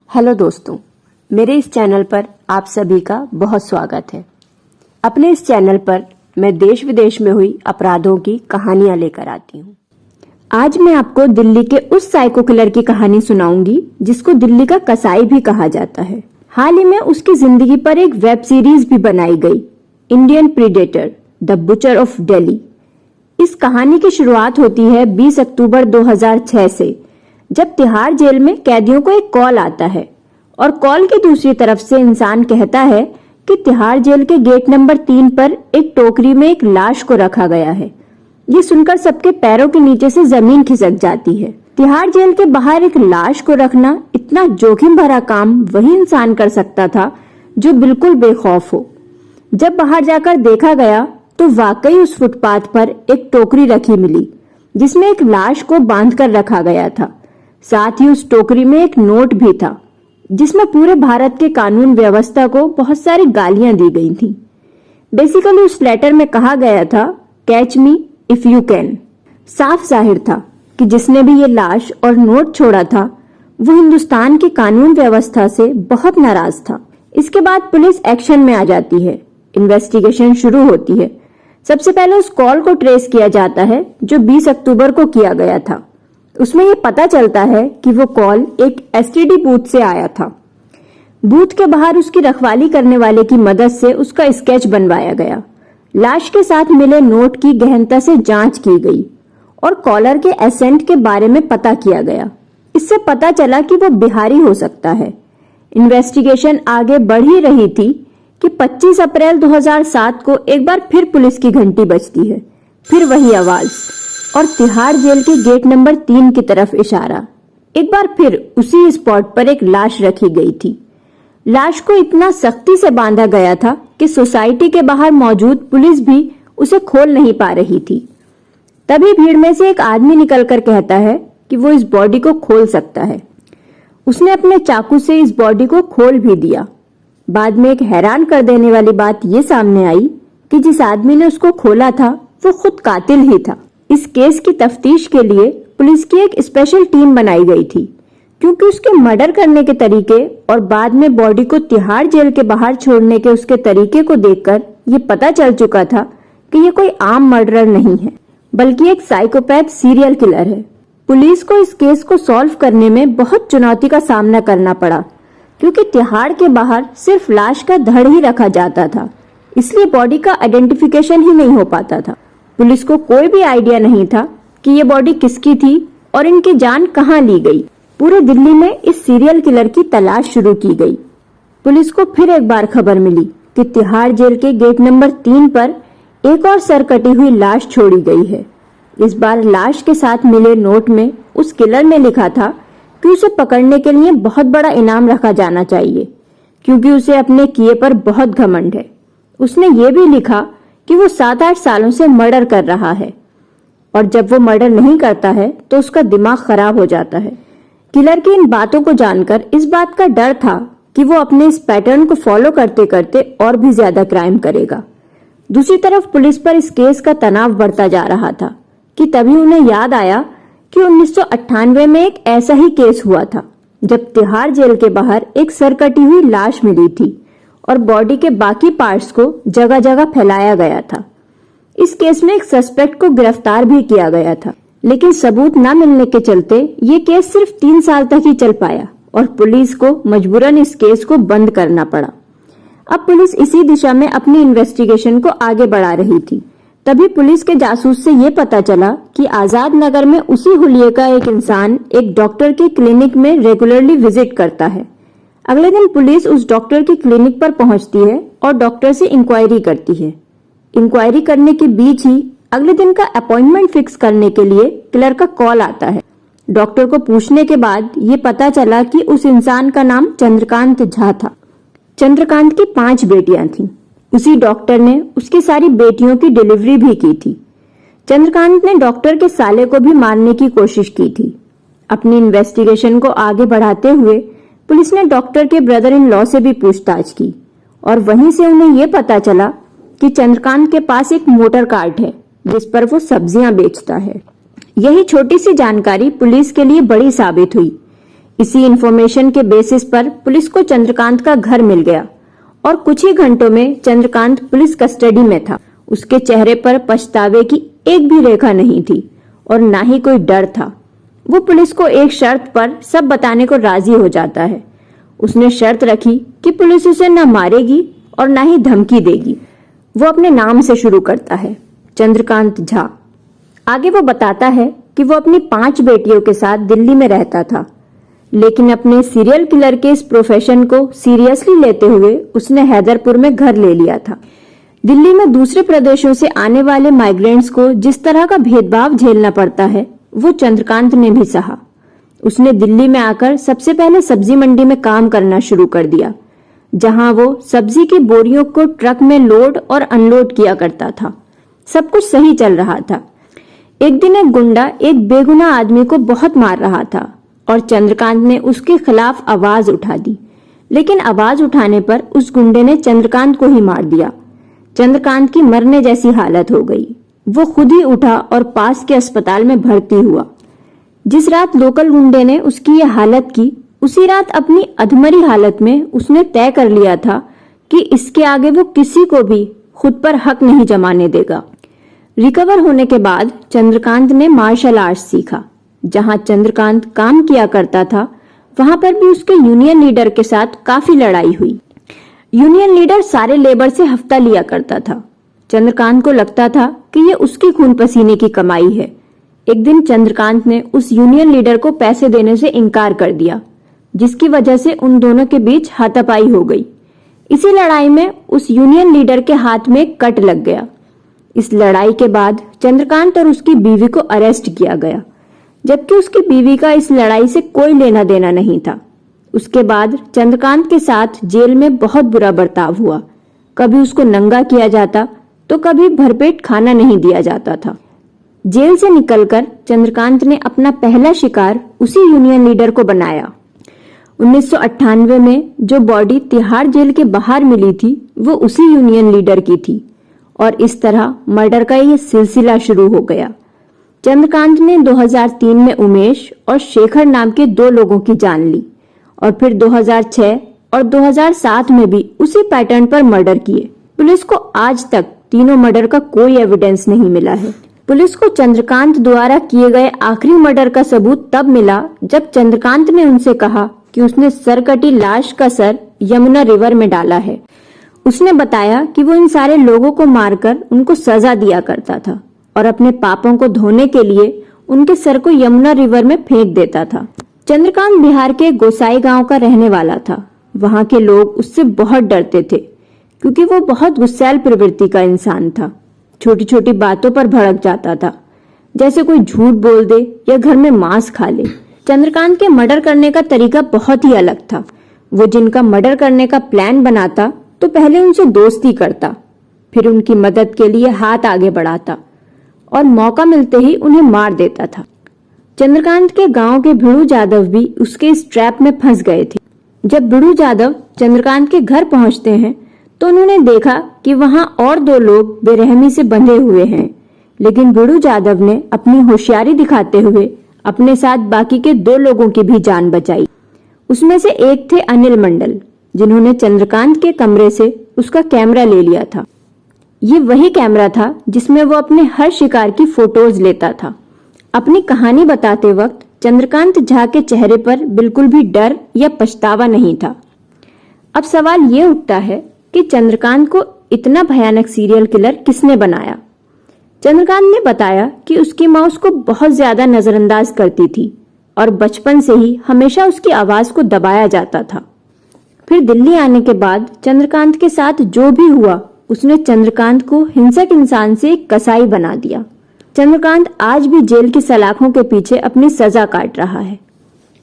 Hello दोस्तों, मेरे इस चैनल पर आप सभी का बहुत स्वागत है। अपने इस चैनल पर मैं देश विदेश में हुई अपराधों की कहानियां लेकर आती हूं। आज मैं आपको दिल्ली के उस साइको किलर की कहानी सुनाऊंगी जिसको दिल्ली का कसाई भी कहा जाता है। हाल ही में उसकी जिंदगी पर एक वेब सीरीज भी बनाई गई, Indian predator the butcher of Delhi. इस कहानी की शुरुआत होती है 20 अक्टूबर 2006 से, जब तिहाड़ जेल में कैदियों को एक कॉल आता है और कॉल की दूसरी तरफ से इंसान कहता है कि तिहाड़ जेल के गेट नंबर 3 पर एक टोकरी में एक लाश को रखा गया है। ये सुनकर सबके पैरों के नीचे से जमीन खिसक जाती है। तिहाड़ जेल के बाहर एक लाश को रखना इतना जोखिम भरा काम वही इंसान कर सकता था जो बिल्कुल बेखौफ हो। जब बाहर जाकर देखा गया तो वाकई उस फुटपाथ पर एक टोकरी रखी मिली जिसमें एक लाश को बांधकर रखा गया था। साथ ही उस टोकरी में एक नोट भी था जिसमें पूरे भारत के कानून व्यवस्था को बहुत सारी गालियां दी गई थी। बेसिकली उस लेटर में कहा गया था, catch me if you can. साफ जाहिर था कि जिसने भी ये लाश और नोट छोड़ा था वो हिंदुस्तान की कानून व्यवस्था से बहुत नाराज था। इसके बाद पुलिस एक्शन में आ जाती है, इन्वेस्टिगेशन शुरू होती है। सबसे पहले उस कॉल को ट्रेस किया जाता है जो 20 अक्टूबर को किया गया था। उसमें यह पता चलता है कि वो कॉल एक एसटीडी बूथ से आया था। बूथ के बाहर उसकी रखवाली करने वाले की मदद से उसका स्केच बनवाया गया। लाश के साथ मिले नोट की गहनता से जांच की गई और कॉलर के एसेंट के बारे में पता किया गया। इससे पता चला कि वो बिहारी हो सकता है। इन्वेस्टिगेशन आगे बढ़ ही रही थी कि 25 अप्रैल 2007 को एक बार फिर पुलिस की घंटी बजती है। फिर वही आवाज और तिहाड़ जेल के गेट नंबर 3 की तरफ इशारा। एक बार फिर उसी स्पॉट पर एक लाश रखी गई थी। लाश को इतना सख्ती से बांधा गया था कि सोसाइटी के बाहर मौजूद पुलिस भी उसे खोल नहीं पा रही थी। तभी भीड़ में से एक आदमी निकलकर कहता है कि वो इस बॉडी को खोल सकता है। उसने अपने चाकू से इस बॉडी को खोल भी दिया। बाद में एक हैरान कर देने वाली बात ये सामने आई कि जिस आदमी ने उसको खोला था वो खुद कातिल ही था। इस केस की तफ्तीश के लिए पुलिस की एक स्पेशल टीम बनाई गई थी, क्योंकि उसके मर्डर करने के तरीके और बाद में बॉडी को तिहाड़ जेल के बाहर छोड़ने के उसके तरीके को देखकर ये पता चल चुका था कि ये कोई आम मर्डरर नहीं है, बल्कि एक साइकोपैथ सीरियल किलर है। पुलिस को इस केस को सॉल्व करने में बहुत चुनौती का सामना करना पड़ा, क्योंकि तिहाड़ के बाहर सिर्फ लाश का धड़ ही रखा जाता था, इसलिए बॉडी का आइडेंटिफिकेशन ही नहीं हो पाता था। पुलिस को कोई भी आइडिया नहीं था कि ये बॉडी किसकी थी और इनकी जान कहां ली गई। पूरे दिल्ली में इस सीरियल किलर की तलाश शुरू की गई। पुलिस को फिर एक बार खबर मिली कि तिहाड़ जेल के गेट नंबर 3 पर एक और सर कटी हुई लाश छोड़ी गई है। इस बार लाश के साथ मिले नोट में उस किलर ने लिखा था कि उसे पकड़ने के लिए बहुत बड़ा इनाम रखा जाना चाहिए, क्योंकि उसे अपने किए पर बहुत घमंड है। उसने ये भी लिखा कि वो 7-8 सालों से मर्डर कर रहा है और जब वो मर्डर नहीं करता है तो उसका दिमाग खराब हो जाता है। किलर की इन बातों को जानकर इस बात का डर था कि वो अपने इस पैटर्न को फॉलो करते करते और भी ज्यादा क्राइम करेगा। दूसरी तरफ पुलिस पर इस केस का तनाव बढ़ता जा रहा था कि तभी उन्हें याद आया कि 1998 में एक ऐसा ही केस हुआ था जब तिहाड़ जेल के बाहर एक सर कटी हुई लाश मिली थी और बॉडी के बाकी पार्ट्स को जगह जगह फैलाया गया था। इस केस में एक सस्पेक्ट को गिरफ्तार भी किया गया था, लेकिन सबूत न मिलने के चलते ये केस सिर्फ 3 साल तक ही चल पाया और पुलिस को मजबूरन इस केस को बंद करना पड़ा। अब पुलिस इसी दिशा में अपनी इन्वेस्टिगेशन को आगे बढ़ा रही थी। तभी पुलिस के जासूस से ये पता चला कि आजाद नगर में उसी हुलिये का एक इंसान एक डॉक्टर के क्लिनिक में रेगुलरली विजिट करता है। अगले दिन पुलिस उस डॉक्टर की क्लिनिक पर पहुंचती है और डॉक्टर से इंक्वायरी करती है। इंक्वायरी करने के बीच ही अगले दिन का अपॉइंटमेंट फिक्स करने के लिए किलर का कॉल आता है। डॉक्टर को पूछने के बाद ये पता चला कि उस इंसान का नाम चंद्रकांत झा था। चंद्रकांत की 5 बेटियां थीं। उसी डॉक्टर ने उसकी सारी बेटियों की डिलीवरी भी की थी। चंद्रकांत ने डॉक्टर के साले को भी मारने की कोशिश की थी। अपनी इन्वेस्टिगेशन को आगे बढ़ाते हुए पुलिस ने डॉक्टर के ब्रदर इन लॉ से भी पूछताछ की और वहीं से उन्हें यह पता चला कि चंद्रकांत के पास एक मोटर कार्ट है जिस पर वो सब्जियां बेचता है। यही छोटी सी जानकारी पुलिस के लिए बड़ी साबित हुई। इसी इंफॉर्मेशन के बेसिस पर पुलिस को चंद्रकांत का घर मिल गया और कुछ ही घंटों में चंद्रकांत पुलिस कस्टडी में था। उसके चेहरे पर पछतावे की एक भी रेखा नहीं थी और ना ही कोई डर था। वो पुलिस को एक शर्त पर सब बताने को राजी हो जाता है। उसने शर्त रखी कि पुलिस उसे न मारेगी और ना ही धमकी देगी। वो अपने नाम से शुरू करता है, चंद्रकांत झा। आगे वो बताता है कि वो अपनी 5 बेटियों के साथ दिल्ली में रहता था, लेकिन अपने सीरियल किलर के इस प्रोफेशन को सीरियसली लेते हुए उसने हैदरपुर में घर ले लिया था। दिल्ली में दूसरे प्रदेशों से आने वाले माइग्रेंट्स को जिस तरह का भेदभाव झेलना पड़ता है वो चंद्रकांत ने भी सहा। उसने दिल्ली में आकर सबसे पहले सब्जी मंडी में काम करना शुरू कर दिया, जहां वो सब्जी की बोरियों को ट्रक में लोड और अनलोड किया करता था। सब कुछ सही चल रहा था। एक दिन एक गुंडा एक बेगुनाह आदमी को बहुत मार रहा था और चंद्रकांत ने उसके खिलाफ आवाज उठा दी, लेकिन आवाज उठाने पर उस गुंडे ने चंद्रकांत को ही मार दिया। चंद्रकांत की मरने जैसी हालत हो गई। वो खुद ही उठा और पास के अस्पताल में भर्ती हुआ। जिस रात लोकल गुंडे ने उसकी ये हालत की, उसी रात अपनी अधमरी हालत में उसने तय कर लिया था कि इसके आगे वो किसी को भी खुद पर हक नहीं जमाने देगा। रिकवर होने के बाद चंद्रकांत ने मार्शल आर्ट्स सीखा। जहां चंद्रकांत काम किया करता था वहां पर भी उसके यूनियन लीडर के साथ काफी लड़ाई हुई। यूनियन लीडर सारे लेबर से हफ्ता लिया करता था। चंद्रकांत को लगता था कि ये उसकी खून पसीने की कमाई है। एक दिन चंद्रकांत ने उस यूनियन लीडर को पैसे देने से इनकार कर दिया, जिसकी वजह से उन दोनों के बीच हाथापाई हो गई। इसी लड़ाई में उस यूनियन लीडर के हाथ में कट लग गया। इस लड़ाई के बाद चंद्रकांत और उसकी बीवी को अरेस्ट किया गया, जबकि उसकी बीवी का इस लड़ाई से कोई लेना देना नहीं था। उसके बाद चंद्रकांत के साथ जेल में बहुत बुरा बर्ताव हुआ। कभी उसको नंगा किया जाता तो कभी भरपेट खाना नहीं दिया जाता था। जेल से निकलकर चंद्रकांत ने अपना पहला शिकार उसी यूनियन लीडर को बनाया। 1998 में जो बॉडी तिहाड़ जेल के बाहर मिली थी वो उसी यूनियन लीडर की थी और इस तरह मर्डर का ये सिलसिला शुरू हो गया। चंद्रकांत ने 2003 में उमेश और शेखर नाम के 2 लोगों की जान ली और फिर 2006 और 2007 में भी उसी पैटर्न पर मर्डर किए। पुलिस को आज तक तीनों मर्डर का कोई एविडेंस नहीं मिला है। पुलिस को चंद्रकांत द्वारा किए गए आखिरी मर्डर का सबूत तब मिला जब चंद्रकांत ने उनसे कहा कि उसने सरकटी लाश का सर यमुना रिवर में डाला है। उसने बताया कि वो इन सारे लोगों को मारकर उनको सजा दिया करता था और अपने पापों को धोने के लिए उनके सर को यमुना रिवर में फेंक देता था। चंद्रकांत बिहार के गोसाई गांव का रहने वाला था। वहां के लोग उससे बहुत डरते थे क्योंकि वो बहुत गुस्सैल प्रवृत्ति का इंसान था। छोटी छोटी बातों पर भड़क जाता था, जैसे कोई झूठ बोल दे या घर में मांस खा ले। चंद्रकांत के मर्डर करने का तरीका बहुत ही अलग था। वो जिनका मर्डर करने का प्लान बनाता तो पहले उनसे दोस्ती करता, फिर उनकी मदद के लिए हाथ आगे बढ़ाता और मौका मिलते ही उन्हें मार देता था। चंद्रकांत के गांव के भिड़ू जादव भी उसके इस ट्रैप में फंस गए थे। जब भिड़ू जादव चंद्रकांत के घर पहुंचते हैं तो उन्होंने देखा कि वहां और 2 लोग बेरहमी से बंधे हुए हैं, लेकिन भिड़ू जादव ने अपनी होशियारी दिखाते हुए अपने साथ बाकी के 2 लोगों की भी जान बचाई। उसमें से एक थे अनिल मंडल, जिन्होंने चंद्रकांत के कमरे से उसका कैमरा ले लिया था। ये वही कैमरा था जिसमें वो अपने हर शिकार की फोटोज लेता था। अपनी कहानी बताते वक्त चंद्रकांत झा के चेहरे पर बिल्कुल भी डर या पछतावा नहीं था। अब सवाल ये उठता है कि चंद्रकांत को इतना भयानक सीरियल किलर किसने बनाया। चंद्रकांत ने बताया कि उसकी माँ उसको बहुत ज्यादा नजरअंदाज करती थी और बचपन से ही हमेशा उसकी आवाज को दबाया जाता था। फिर दिल्ली आने के बाद चंद्रकांत के साथ जो भी हुआ, उसने चंद्रकांत को हिंसक इंसान से एक कसाई बना दिया। चंद्रकांत आज भी जेल की सलाखों के पीछे अपनी सजा काट रहा है।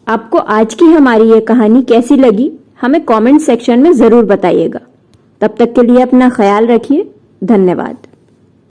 आपको आज की हमारी ये कहानी कैसी लगी, हमें कमेंट सेक्शन में जरूर बताइएगा। तब तक के लिए अपना ख्याल रखिए। धन्यवाद।